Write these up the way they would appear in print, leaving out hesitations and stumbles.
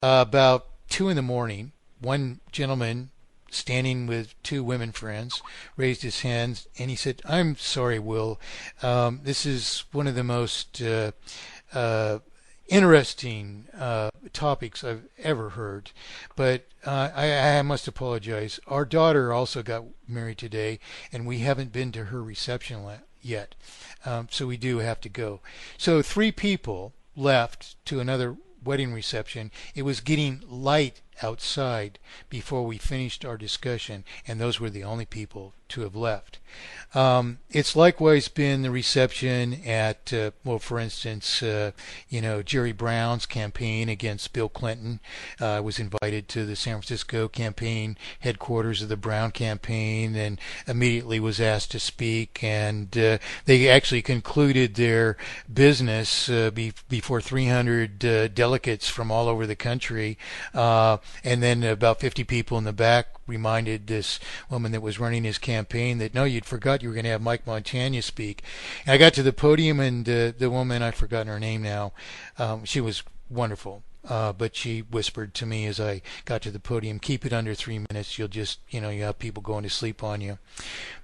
about 2 in the morning, one gentleman standing with two women friends raised his hands and he said, "I'm sorry, Will. This is one of the most uh, interesting topics I've ever heard, but I must apologize. Our daughter also got married today, and we haven't been to her reception yet, so we do have to go." So three people left to another wedding reception. It was getting light outside before we finished our discussion, and those were the only people to have left. It's likewise been the reception at, well, for instance, Jerry Brown's campaign against Bill Clinton. I was invited to the San Francisco campaign headquarters of the Brown campaign and immediately was asked to speak. And they actually concluded their business before 300 delegates from all over the country. And then about 50 people in the back reminded this woman that was running his campaign that, no, you'd forgot you were going to have Mike Montagne speak. And I got to the podium, and the woman, I've forgotten her name now, she was wonderful. But she whispered to me as I got to the podium, "Keep it under 3 minutes. You'll just, you have people going to sleep on you."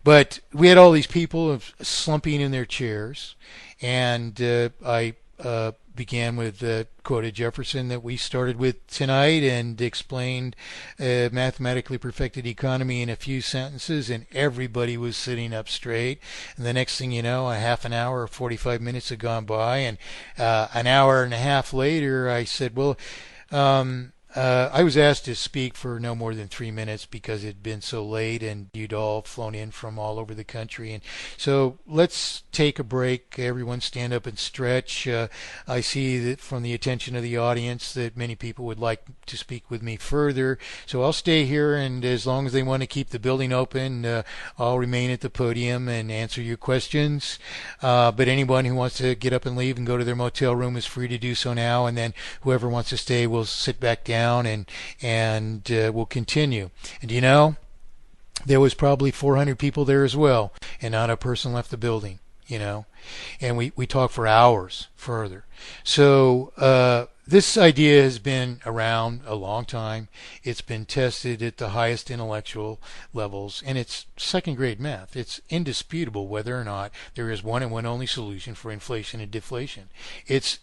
But we had all these people slumping in their chairs, and I began with the quote of Jefferson that we started with tonight and explained mathematically perfected economy in a few sentences, and everybody was sitting up straight. And the next thing you know, a half an hour or 45 minutes had gone by, and an hour and a half later I said, "Well, I was asked to speak for no more than 3 minutes because it had been so late and you'd all flown in from all over the country. And so let's take a break. Everyone stand up and stretch. I see that from the attention of the audience that many people would like to speak with me further. So I'll stay here, and as long as they want to keep the building open, I'll remain at the podium and answer your questions. But anyone who wants to get up and leave and go to their motel room is free to do so now. And then whoever wants to stay will sit back down and we'll continue." And there was probably 400 people there as well, and not a person left the building, and we talked for hours further. So this idea has been around a long time. It's been tested at the highest intellectual levels, and it's second-grade math. It's indisputable whether or not there is one and one only solution for inflation and deflation. It's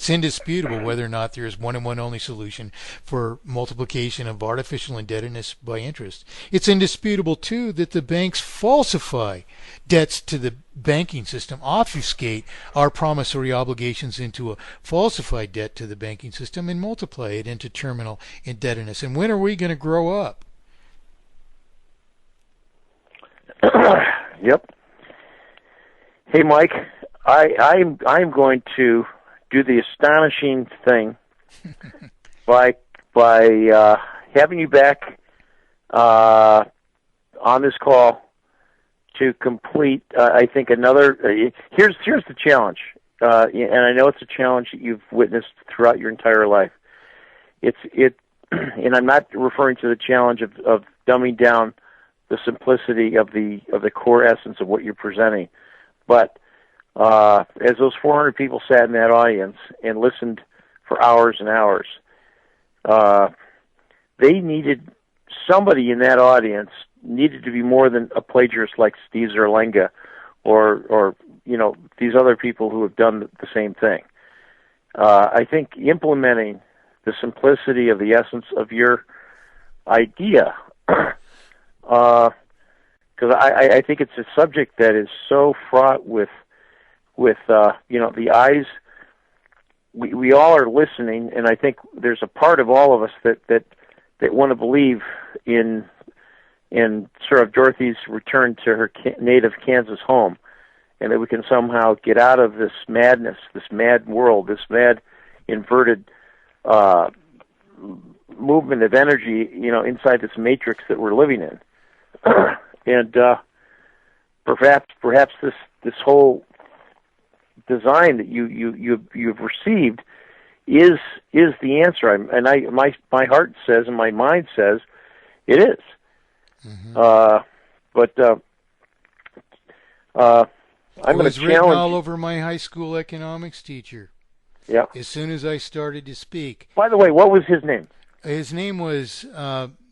indisputable whether or not there is one and one only solution for multiplication of artificial indebtedness by interest. It's indisputable, too, that the banks falsify debts to the banking system, obfuscate our promissory obligations into a falsified debt to the banking system, and multiply it into terminal indebtedness. And when are we going to grow up? Yep. Hey, Mike, I'm going to do the astonishing thing by having you back on this call to complete, I think, another. Here's the challenge, and I know it's a challenge that you've witnessed throughout your entire life. And I'm not referring to the challenge of dumbing down the simplicity of the core essence of what you're presenting, but as those 400 people sat in that audience and listened for hours and hours, they needed somebody in that audience needed to be more than a plagiarist like Steve Zerlenga or these other people who have done the same thing. I think implementing the simplicity of the essence of your idea, because I think it's a subject that is so fraught with the eyes. We all are listening, and I think there's a part of all of us that want to believe in sort of Dorothy's return to her native Kansas home, and that we can somehow get out of this madness, this mad world, this mad inverted movement of energy, inside this matrix that we're living in. And perhaps this whole design that you've received is the answer. And my heart says and my mind says it is. Mm-hmm. I'm going to challenge. Written all over my high school economics teacher. Yeah. As soon as I started to speak. By the way, what was his name? His name was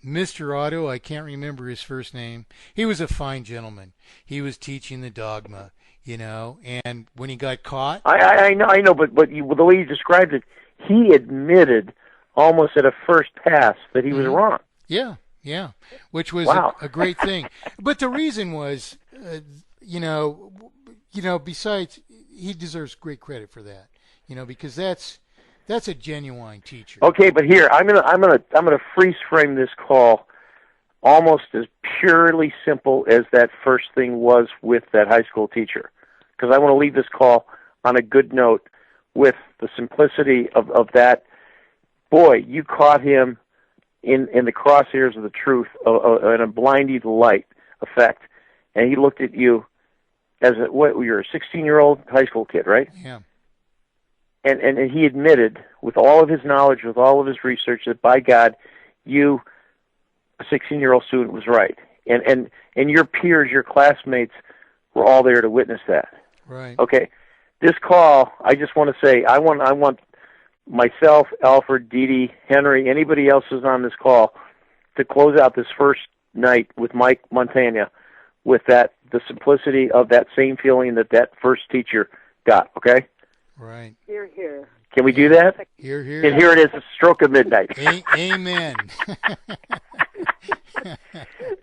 Mr. Otto. I can't remember his first name. He was a fine gentleman. He was teaching the dogma, and when he got caught. I know, but the way you described it, he admitted almost at a first pass that he was wrong. Yeah, which was a great thing. But the reason was, besides, he deserves great credit for that, because that's a genuine teacher. Okay, but here I'm gonna freeze frame this call almost as purely simple as that first thing was with that high school teacher, because I want to leave this call on a good note with the simplicity of that. Boy, you caught him in the crosshairs of the truth, in a blinding light effect, and he looked at you as you're a 16-year-old high school kid, right? Yeah. And he admitted, with all of his knowledge, with all of his research, that by God, you, a 16-year-old student, was right. And your peers, your classmates, were all there to witness that. Right. Okay. This call, I just want to say, I want myself, Alfred, Dee Dee, Henry, anybody else who's on this call, to close out this first night with Mike Montagne with the simplicity of that same feeling that first teacher got. Okay. Right. Hear, hear. Can we do that? Hear, hear. And here it is, a stroke of midnight. Amen.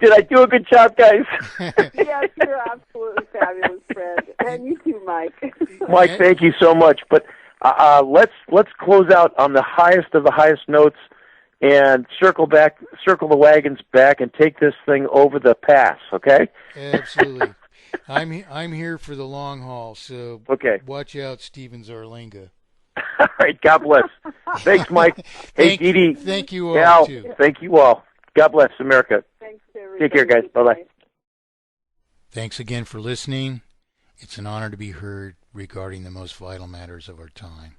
Did I do a good job, guys? Yes, you're absolutely fabulous, Fred. And you too, Mike. Mike, thank you so much. But let's close out on the highest of the highest notes and circle the wagons back and take this thing over the pass, okay? Absolutely. I'm here for the long haul, so okay. Watch out, Steven Zarlinga. All right, God bless. Thanks, Mike. Hey, Dee Dee. Thank you all, Al, too. Thank you all. God bless America. Thanks, everybody. Take care, guys. Bye-bye. Thanks again for listening. It's an honor to be heard regarding the most vital matters of our time.